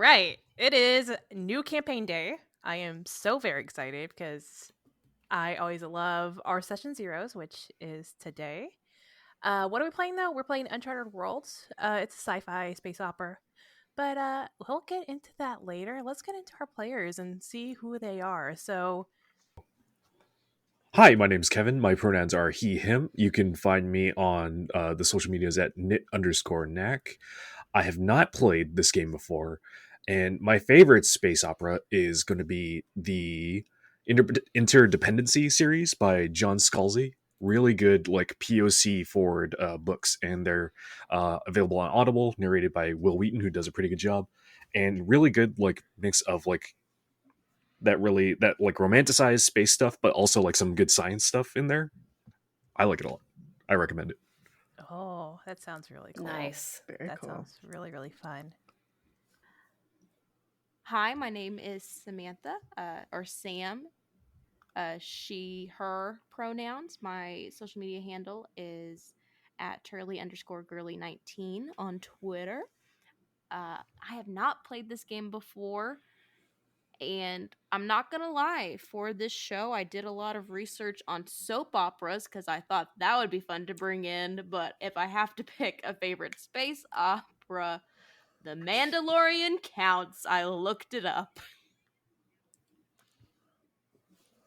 right. It is new campaign day. I am so very excited because I always love our session zeros, which is today. What are we playing though? We're playing Uncharted Worlds. It's a sci-fi space opera. But we'll get into that later. Let's get into our players and see who they are. So, Hi, my name's Kevin. My pronouns are he, him. You can find me on the social medias at knit_knack. I have not played this game before, and my favorite space opera is going to be the Interdependency series by John Scalzi. Really good, like POC forward books, and they're available on Audible, narrated by Will Wheaton, who does a pretty good job, and really good like mix of like that like romanticized space stuff, but also like some good science stuff in there. I like it a lot. I recommend it. oh, that sounds really cool. Nice. Very That cool. sounds really, really fun. Hi, my name is Samantha, or Sam. She, her pronouns. My social media handle is at Turley_girly19 on Twitter. I have not played this game before, and I'm not gonna lie, for this show I did a lot of research on soap operas because I thought that would be fun to bring in. But if I have to pick a favorite space opera, The Mandalorian counts. I looked it up.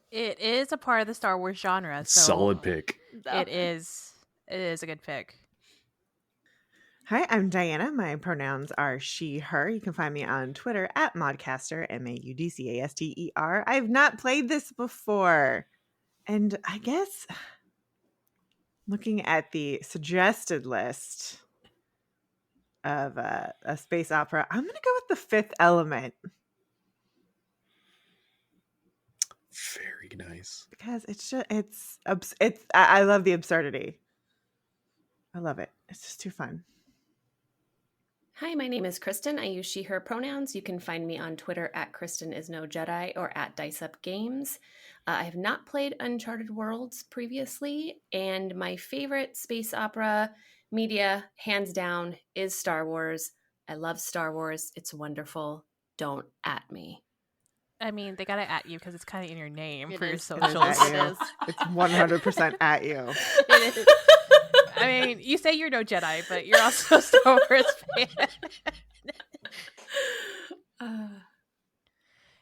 It is a part of the Star Wars genre, so Solid pick. it is a good pick. Hi, I'm Diana. My pronouns are she, her. You can find me on Twitter at Modcaster, Maudcaster. I've not played this before. And I guess looking at the suggested list of a space opera, I'm going to go with The Fifth Element. Very nice. Because I love the absurdity. I love it. It's just too fun. Hi, my name is Kristen. I use she, her pronouns. You can find me on Twitter at KristenIsNoJedi or at DiceUpGames. I have not played Uncharted Worlds previously, and my favorite space opera media, hands down, is Star Wars. I love Star Wars. It's wonderful. Don't at me. I mean, they gotta at you because it's kind of in your name It for your is. It is socials. at you. It's 100% at you. It is. I mean, you say you're no Jedi, but you're also a Star Wars fan.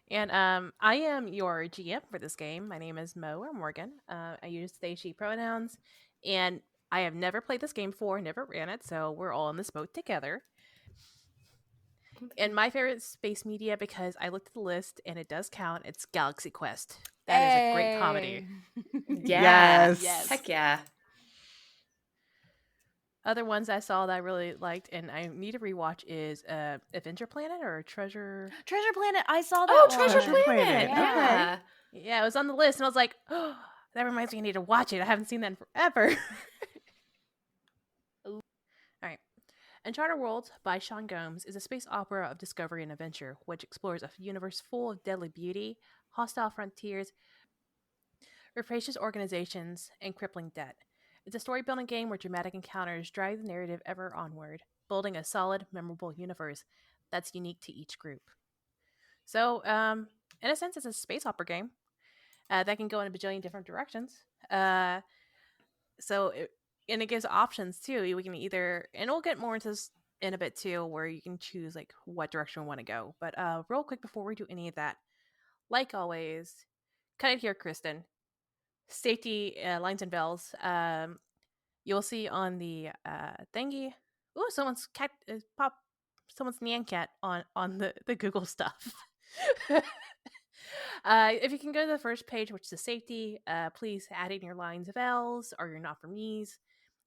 And I am your GM for this game. My name is Mo or Morgan. I use they, she pronouns, and I have never played this game before, never ran it, so we're all in this boat together. And my favorite space media, because I looked at the list and it does count, it's Galaxy Quest. That is a great comedy. Yeah. Yes. Heck yeah. Other ones I saw that I really liked and I need to rewatch is Adventure Planet or Treasure Planet. I saw that. Oh, one. Treasure Treasure Planet. Planet. Yeah. Yeah, it was on the list, and I was like, oh, that reminds me I need to watch it. I haven't seen that in forever. All right. Uncharted Worlds by Sean Gomes is a space opera of discovery and adventure, which explores a universe full of deadly beauty, hostile frontiers, rapacious organizations, and crippling debt. It's a story-building game where dramatic encounters drive the narrative ever onward, building a solid, memorable universe that's unique to each group. So, in a sense, it's a space opera game that can go in a bajillion different directions. And it gives options too. We can either, and we'll get more into this in a bit too, where you can choose like what direction we want to go. But real quick before we do any of that, like always, kind of here, Kristen. Safety lines and bells. You'll see on the thingy. Ooh, someone's cat someone's Nyan cat on the Google stuff. If you can go to the first page, which is the safety, please add in your lines of L's or your not for me's.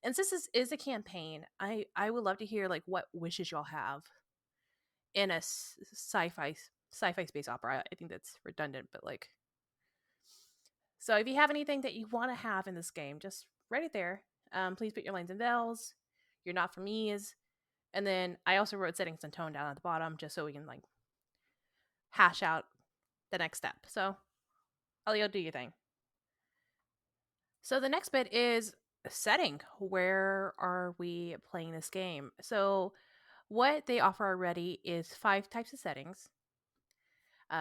And since this is a campaign, I would love to hear like what wishes y'all have in a sci-fi space opera. I think that's redundant, but like, so if you have anything that you want to have in this game, just write it there. Please put your lines and bells, your not for me's, and then I also wrote settings and tone down at the bottom just so we can like hash out the next step. So I'll let you do your thing. So the next bit is setting. Where are we playing this game? So What they offer already is 5 types of settings: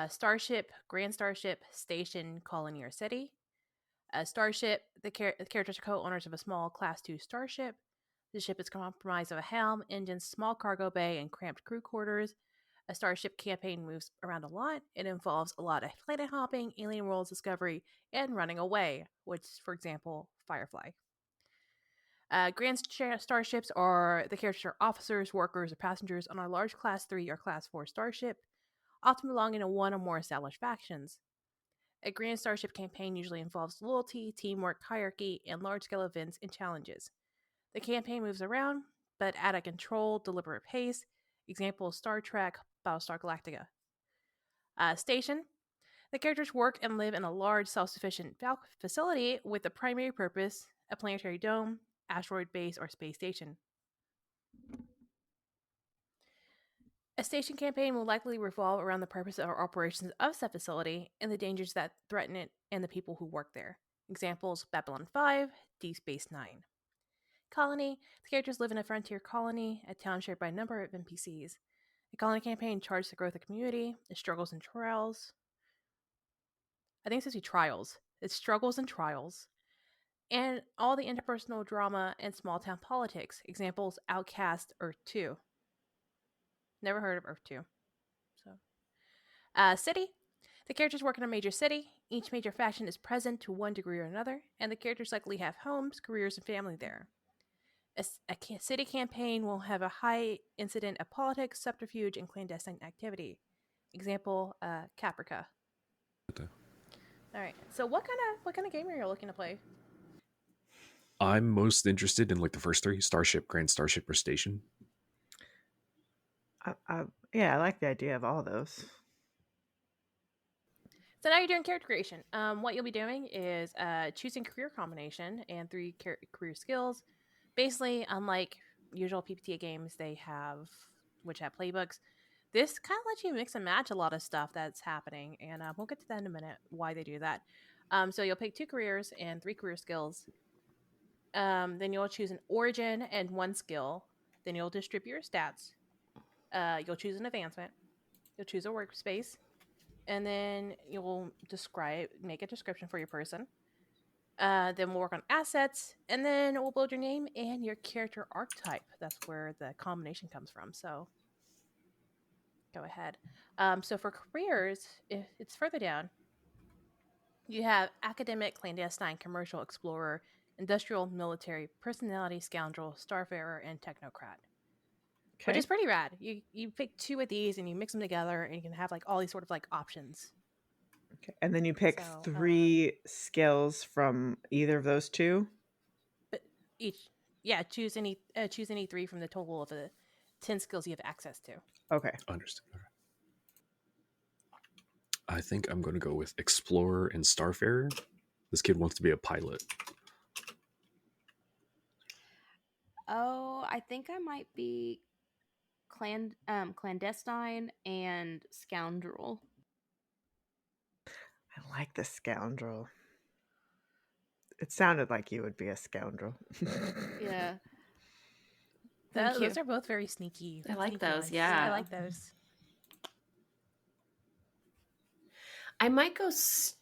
starship, grand starship, station, colony, or city. A starship, the characters are co owners of a small Class 2 starship. The ship is comprised of a helm, engines, small cargo bay, and cramped crew quarters. A starship campaign moves around a lot. It involves a lot of planet hopping, alien worlds discovery, and running away, which, for example, Firefly. Grand starships are the characters are officers, workers, or passengers on a large Class 3 or Class 4 starship, often belonging to one or more established factions. A grand starship campaign usually involves loyalty, teamwork, hierarchy, and large scale events and challenges. The campaign moves around, but at a controlled, deliberate pace. Example: Star Trek, Battlestar Galactica. Station: the characters work and live in a large, self sufficient facility with the primary purpose a planetary dome, asteroid base, or space station. A station campaign will likely revolve around the purpose or operations of said facility and the dangers that threaten it and the people who work there. Examples: Babylon 5, Deep Space Nine. Colony: the characters live in a frontier colony, a town shared by a number of NPCs. The colony campaign charts the growth of the community, its struggles and trials. I think it's supposed to be trials. Its struggles and trials. And all the interpersonal drama and small town politics. Examples: Outcast, Earth 2. Never heard of Earth 2. So, city: the characters work in a major city. Each major faction is present to one degree or another, and the characters likely have homes, careers, and family there. A city campaign will have a high incident of politics, subterfuge, and clandestine activity. Example: Caprica. All right. So, what kind of game are you looking to play? I'm most interested in like the first three: Starship, Grand Starship, or Station. Yeah, I like the idea of all those. So now you're doing character creation. What you'll be doing is choosing career combination and 3 career skills. Basically, unlike usual PPTA games, they have which have playbooks. This kind of lets you mix and match a lot of stuff that's happening, and we'll get to that in a minute. Why they do that. So you'll pick 2 careers and 3 career skills. Then you'll choose an origin and 1 skill. Then you'll distribute your stats. You'll choose an advancement. You'll choose a workspace, and then you'll make a description for your person. Then we'll work on assets, and then we'll build your name and your character archetype. That's where the combination comes from. So go ahead. So for careers, it's further down. You have academic, clandestine, commercial, explorer, industrial, military, personality, scoundrel, starfarer, and technocrat. Okay. Which is pretty rad. You pick 2 of these and you mix them together, and you can have like all these sort of like options. Okay. And then you pick So, 3 skills from either of those 2. but each, choose any 3 from the total of the 10 skills you have access to. Okay. Understood. Okay. I think I'm going to go with Explorer and Starfarer. This kid wants to be a pilot. Oh, I think I might be clandestine and scoundrel. I like the scoundrel. It sounded like you would be a scoundrel. Yeah. Thank you. Those are both very sneaky. I like sneaky those, ones. yeah. I like those. I might go. Is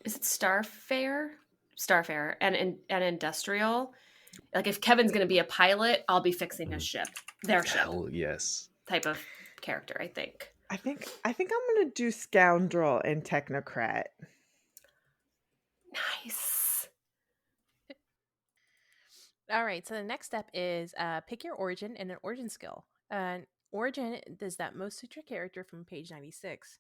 it Starfarer? Starfarer and industrial. Like if Kevin's going to be a pilot, I'll be fixing his ship, their ship. Hell yes. Type of character, I think. I think I'm gonna do scoundrel and technocrat. Nice. All right. So the next step is pick your origin and an origin skill. An origin does that most suit your character from page 96.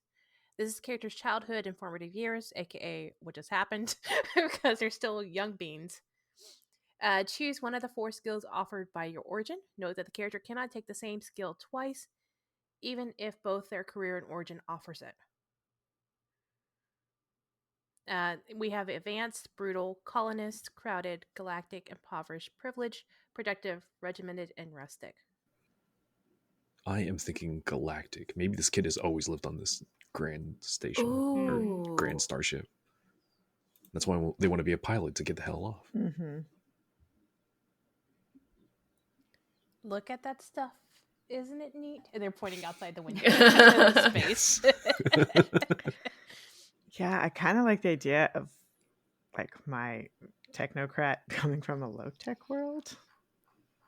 This is character's childhood and formative years, aka what just happened, because they're still young beans. Choose one of the 4 skills offered by your origin. Note that the character cannot take the same skill twice, even if both their career and origin offers it. We have advanced, brutal, colonist, crowded, galactic, impoverished, privileged, productive, regimented, and rustic. I am thinking galactic. Maybe this kid has always lived on this grand station Ooh. or grand starship. That's why they want to be a pilot, to get the hell off. Mm-hmm. Look at that stuff. isn't it neat? And they're pointing outside the window into space. Yeah, I kind of like the idea of like my technocrat coming from a low tech world.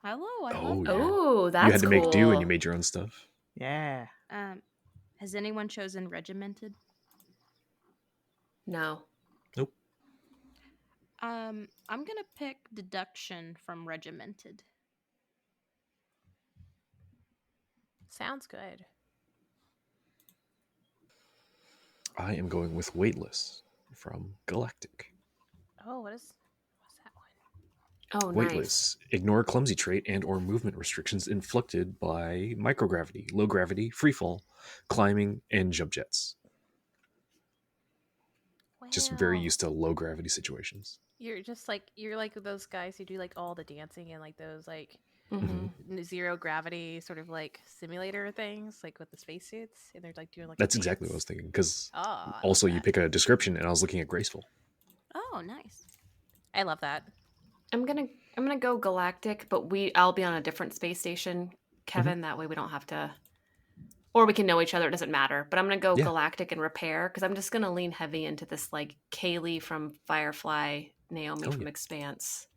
Hello, I love Oh, that. yeah. Oh, You that's had to cool. make do and you made your own stuff. Yeah. Has anyone chosen regimented? No. Nope. I'm gonna pick deduction from regimented. Sounds good. I am going with weightless from Galactic. Oh, what's that one? Oh, nice. Weightless. Ignore clumsy trait and or movement restrictions inflicted by microgravity, low gravity, freefall, climbing, and jump jets. Just very Wow. used to low gravity situations. You're just like those guys who do like all the dancing and like those like Mm-hmm. zero gravity sort of like simulator things, like with the spacesuits, and they're like doing like That's a exactly what I dance. was thinking. Because Oh, I love also you that. pick a description, and I was looking at graceful. Oh, nice. I love that. I'm gonna go galactic, but I'll be on a different space station, Kevin. That way we don't have to, or we can know each other. It doesn't matter. But I'm gonna go Yeah. galactic and repair because I'm just gonna lean heavy into this like Kaylee from Firefly, Naomi Oh, from yeah. Expanse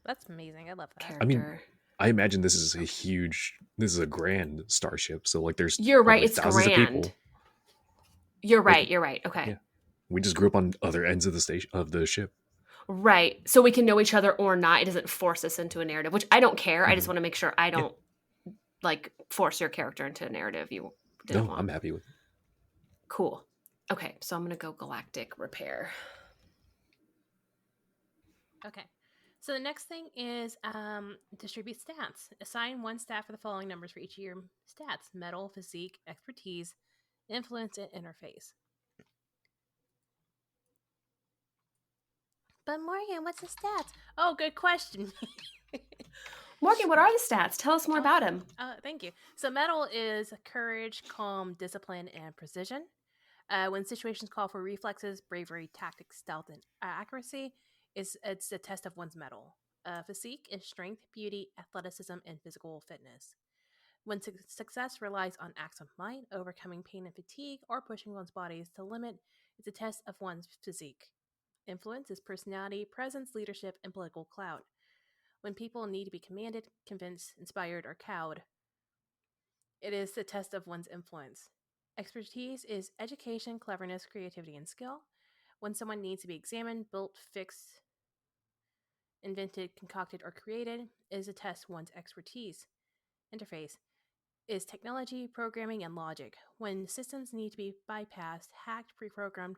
That's amazing. I love that. character. I mean, I imagine this is a grand starship. So like, there's You're right. probably It's thousands of grand. people. You're right. Like, You're right. Okay. yeah, we just grew up on other ends of the ship. Right. So we can know each other or not. It doesn't force us into a narrative, which I don't care. I just want to make sure I don't like force your character into a narrative you didn't No, want. I'm happy with it. Cool. Okay, so I'm gonna go galactic repair. Okay. So the next thing is distribute stats. Assign one stat for the following numbers for each of your stats: metal, physique, expertise, influence, and interface. But Morgan, what's the stats? Oh, good question. Morgan, what are the stats? Tell us more about him. Thank you. So metal is courage, calm, discipline, and precision. When situations call for reflexes, bravery, tactics, stealth, and accuracy, it's a test of one's mettle. Physique is strength, beauty, athleticism, and physical fitness. When success relies on acts of might, overcoming pain and fatigue, or pushing one's bodies to limit, it's a test of one's physique. Influence is personality, presence, leadership, and political clout. When people need to be commanded, convinced, inspired, or cowed, it is the test of one's influence. Expertise is education, cleverness, creativity, and skill. When someone needs to be examined, built, fixed, invented, concocted, or created, it is a test one's expertise. Interface is technology, programming, and logic. When systems need to be bypassed, hacked, pre-programmed,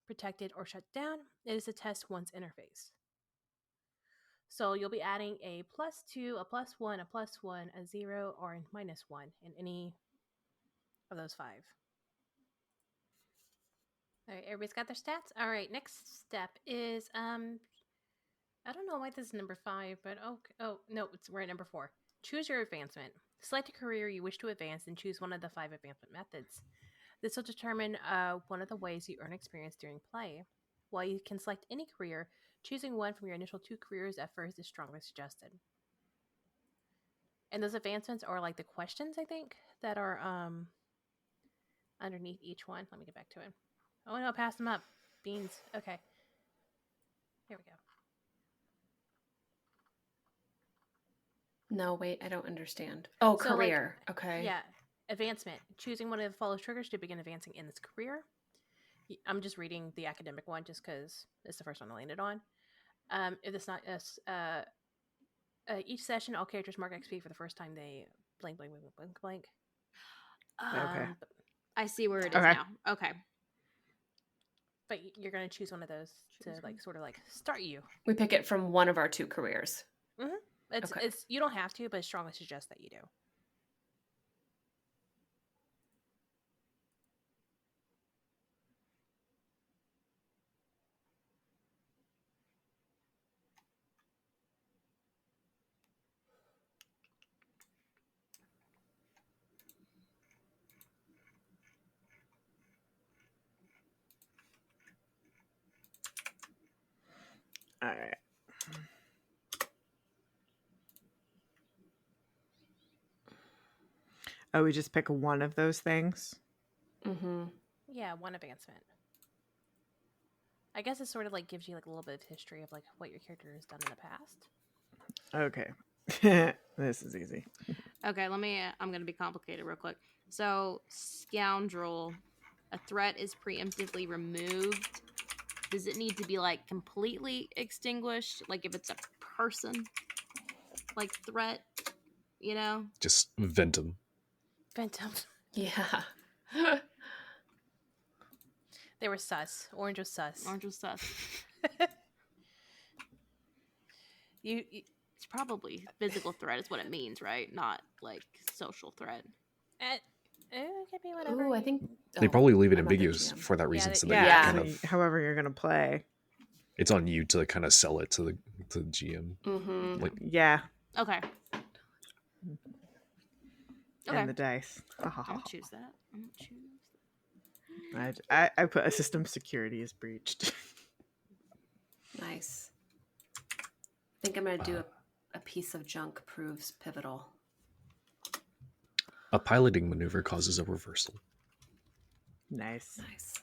protected, or shut down, it is a test one's interface. So you'll be adding a +2, a +1, a +1, a 0, or a -1 in any of those 5. All right, everybody's got their stats? All right, next step is I don't know why this is number 5, but no, we're at number 4. Choose your advancement. Select a career you wish to advance and choose one of the 5 advancement methods. This will determine one of the ways you earn experience during play. While you can select any career, choosing one from your initial 2 careers at first is strongly suggested. And those advancements are like the questions, I think, that are underneath each one. Let me get back to it. Oh no, pass them up. Beans. Okay. Here we go. No, wait, I don't understand. Oh, So, like, career. Okay. Yeah. Advancement. Choosing one of the follow triggers to begin advancing in this career. I'm just reading the academic one just because it's the first one I landed on. If it's not each session, all characters mark XP for the first time they blank, blank, blank, blank, blank. Okay. I see where it is Okay. now. Okay. But you're going to choose one of those to like sort of like start you. We pick it from one of our 2 careers. It's you don't have to, but I strongly suggest that you do. All right. Oh, we just pick one of those things? Mm-hmm. Yeah, one advancement. I guess it sort of like gives you like a little bit of history of like what your character has done in the past. Okay. This is easy. Okay, I'm going to be complicated real quick. So, scoundrel, a threat is preemptively removed. Does it need to be like completely extinguished? Like if it's a person, like threat, you know? Just vent them. Phantom. Yeah. They were sus. Orange was sus. Orange was sus. you It's probably physical threat is what it means, right? Not like social threat. it could be whatever. Ooh, I think They probably leave it I'm not the ambiguous GM. for that reason, they- so that Yeah. you Yeah. kind I mean, of however you're going to play. it's on you to kind of sell it to the GM. Mm-hmm. Like, Yeah. Okay. Okay. And the dice. I'll choose that. I'm gonna choose. I put a system security is breached. Nice. I think I'm going to do a piece of junk proves pivotal. a piloting maneuver causes a reversal. Nice. Nice.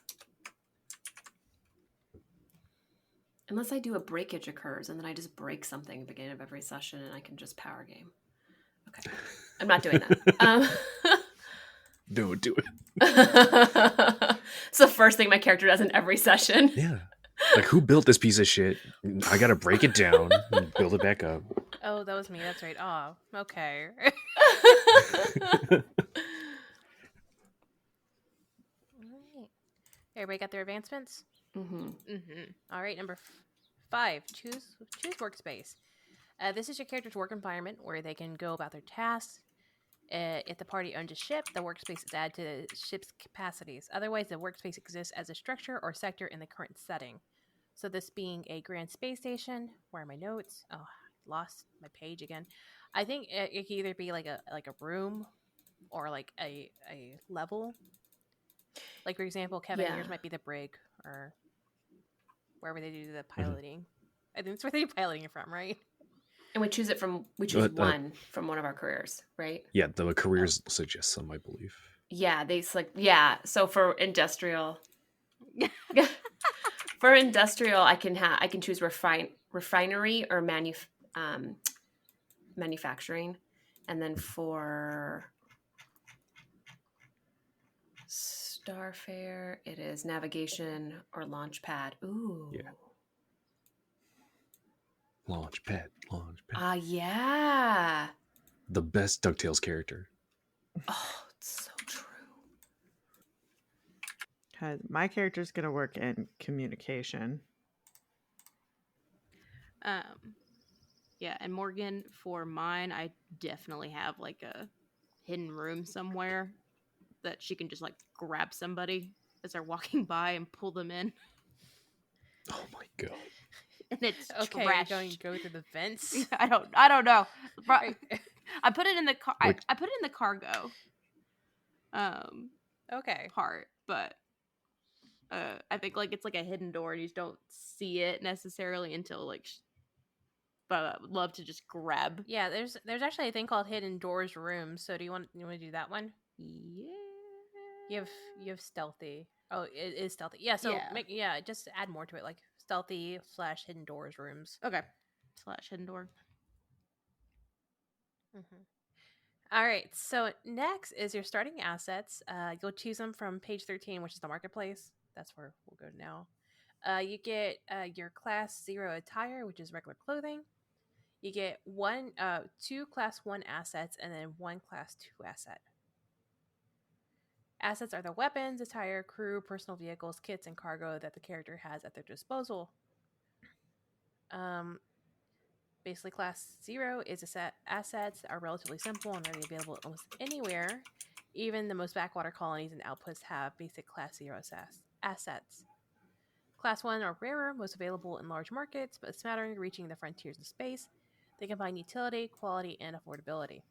Unless I do a breakage occurs, and then I just break something at the beginning of every session, and I can just power game. Okay. I'm not doing that. Don't do it. It's the first thing my character does in every session. Yeah. Like, who built this piece of shit? I gotta break it down and build it back up. Oh, that was me. That's right. Oh, okay. Alright. Everybody got their advancements? Mm-hmm. All right, number 5. Choose workspace. This is your character's work environment where they can go about their tasks. If the party owns a ship, the workspace is added to the ship's capacities. Otherwise, the workspace exists as a structure or sector in the current setting. So this being a grand space station. Where are my notes? Oh, I lost my page again. I think it could either be like a room or like a level. Like, for example, Kevin, Yeah. yours might be the brig or wherever they do the piloting. I think that's where they do piloting from, right? And we choose one from one of our careers, right? Yeah, the careers suggest some, I believe. Yeah, they select. Yeah, so for industrial, I can choose refinery or manufacturing, and then for Starfare, it is navigation or launch pad. Ooh. Yeah. Launch pad. Yeah. The best DuckTales character. Oh, it's so true. My character's going to work in communication. Yeah, and Morgan, for mine, I definitely have like a hidden room somewhere that she can just like grab somebody as they're walking by and pull them in. Oh my god. And it's Okay, trash. you're going to go through the vents. I don't know. I put it in the car. I put it in the cargo. Okay. Part, but I think like it's like a hidden door and you just don't see it necessarily until like. But I would love to just grab. Yeah, there's actually a thing called hidden doors rooms. So do you want to do that one? Yeah. You have stealthy. Oh, it is stealthy. Yeah. So Yeah. just add more to it, like stealthy / hidden doors rooms. Okay. / hidden door. All right. So next is your starting assets. You'll choose them from page 13, which is the marketplace. That's where we'll go now. You get your class 0 attire, which is regular clothing. You get 2 class 1 assets and then 1 class 2 asset. Assets are the weapons, attire, crew, personal vehicles, kits, and cargo that the character has at their disposal. Basically, class 0 is assets are relatively simple and readily available almost anywhere. Even the most backwater colonies and outposts have basic class 0 assets. Class 1 are rarer, most available in large markets, but smattering reaching the frontiers of space. They combine utility, quality, and affordability.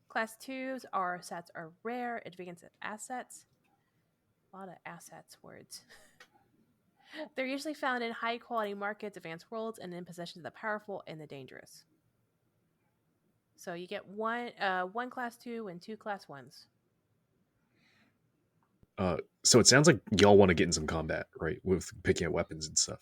Class 2s are sets are rare, advanced assets. A lot of assets words. They're usually found in high-quality markets, advanced worlds, and in possession of the powerful and the dangerous. So you get one class 2 and 2 class 1s. So it sounds like y'all want to get in some combat, right? With picking up weapons and stuff.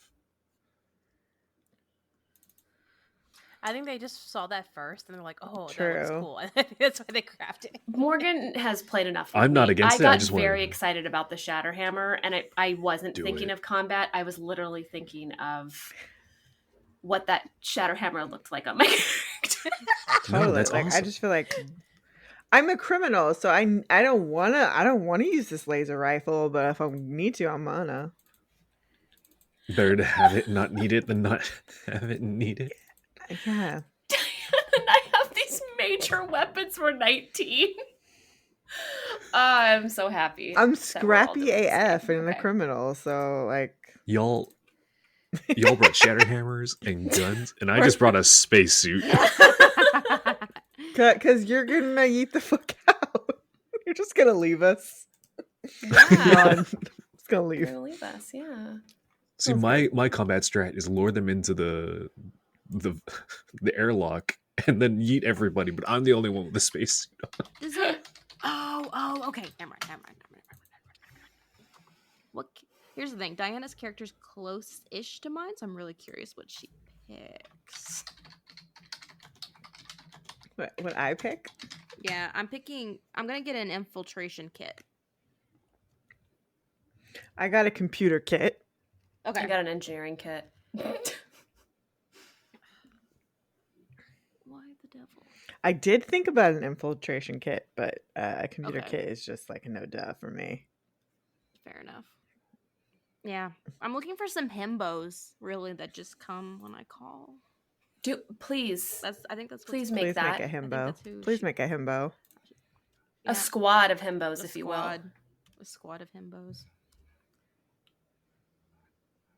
I think they just saw that first and they're like, "Oh, that looks True. cool." And that's why they grabbed it. Morgan has played enough with I'm not me. against I it, I got just wanted very to excited about the Shatterhammer, and I wasn't do thinking it. of combat. I was literally thinking of what that Shatterhammer looked like on my character. No, Totally. that's Like I awesome. just feel like I'm a criminal, so I don't wanna use this laser rifle, but if I need to, I'm gonna. Better to have it and not need it than not have it and need it. Yeah. And I have these major weapons for 19. I'm so happy. I'm that we're all scrappy doing this AF game. and a Okay. criminal, so like Y'all brought shatterhammers and guns, and I just brought a spacesuit. cause you're gonna eat the fuck out. You're just gonna leave us. Yeah. Run. Just gonna You're leave. gonna leave us, yeah. See, Sounds my combat strat is lure them into the the airlock and then yeet everybody, but I'm the only one with the spacesuit. Does it? Oh, okay. Never mind. What? Here's the thing. Diana's character's close-ish to mine, so I'm really curious what she picks. What I pick? Yeah, I'm gonna get an infiltration kit. I got a computer kit. Okay. I got an engineering kit. Why the devil? I did think about an infiltration kit, but a computer Okay. kit is just like a no duh for me. Fair enough. Yeah, I'm looking for some himbos, really, that just come when I call. Please, I think that's please what's- make Please that make a I think himbo. that's who Please she- make a himbo. yeah, a squad of himbos, a if you squad. A squad of himbos.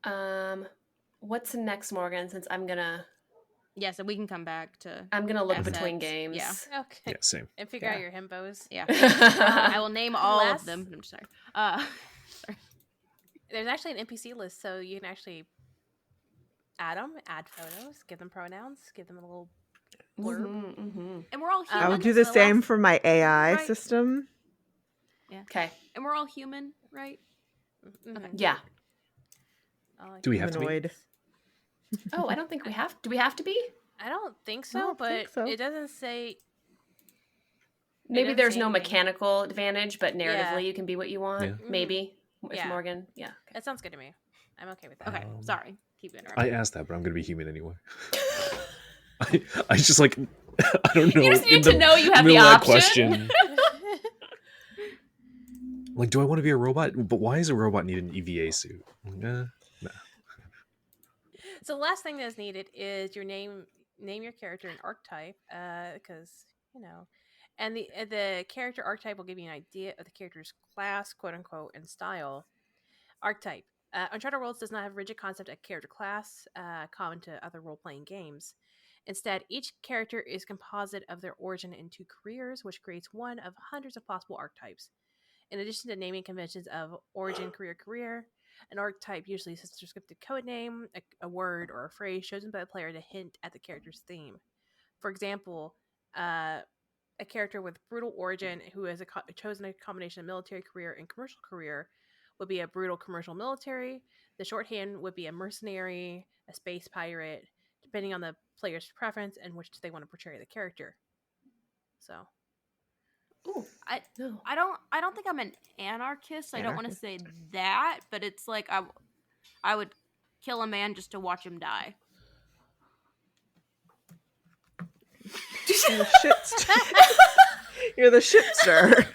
will. What's next, Morgan? Since I'm gonna Yeah, so we can come back to. look assets. between games. Yeah. Okay. Yeah, same. And figure Yeah. out your himbos. Yeah. I will name all Last- of them. I'm sorry. Sorry. There's actually an NPC list, so you can actually add them, add photos, give them pronouns, give them a little blurb. And we're all human. I will okay, do the so same last- for my AI Right. system. Okay. And we're all human, right? Mhm. Yeah. I like Do we have to be? Humanoid. Oh, I don't think we have. Do we have to be? I don't think I so, don't but think so. it doesn't say. Maybe doesn't there's say no anything. mechanical advantage, but narratively Yeah. you can be what you want. Yeah. Maybe with Yeah. Morgan. Yeah. Okay. That sounds good to me. I'm okay with that. Okay, sorry. Keep I interrupting. asked that, but I'm gonna be human anyway. I just like I don't know. You just in need to know you have the middle of that option. Like, do I want to be a robot? But why does a robot need an EVA suit? No. So the last thing that's needed is your name your character and archetype, because and the character archetype will give you an idea of the character's class, quote unquote, and style. Archetype. Uncharted Worlds does not have a rigid concept of character class, common to other role playing games. Instead, each character is composite of their origin and 2 careers, which creates one of hundreds of possible archetypes. In addition to naming conventions of origin, career, an archetype usually is a descriptive code name, a word, or a phrase chosen by the player to hint at the character's theme. For example, a character with brutal origin who has chosen a combination of military career and commercial career would be a brutal commercial military. The shorthand would be a mercenary, a space pirate, depending on the player's preference and which they want to portray the character. So Ooh. No. I don't think I'm an anarchist. I don't want to say that, but it's like I would kill a man just to watch him die. You're the You're the shipster.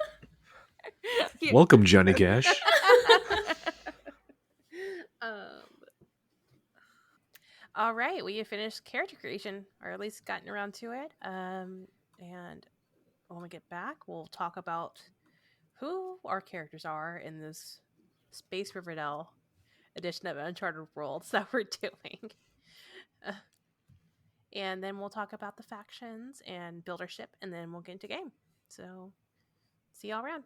Welcome, Johnny Cash. All right, we have finished character creation, or at least gotten around to it. And when we get back, we'll talk about who our characters are in this Space Riverdale edition of Uncharted Worlds that we're doing. And then we'll talk about the factions and build our ship, and then we'll get into game. So, see y'all around.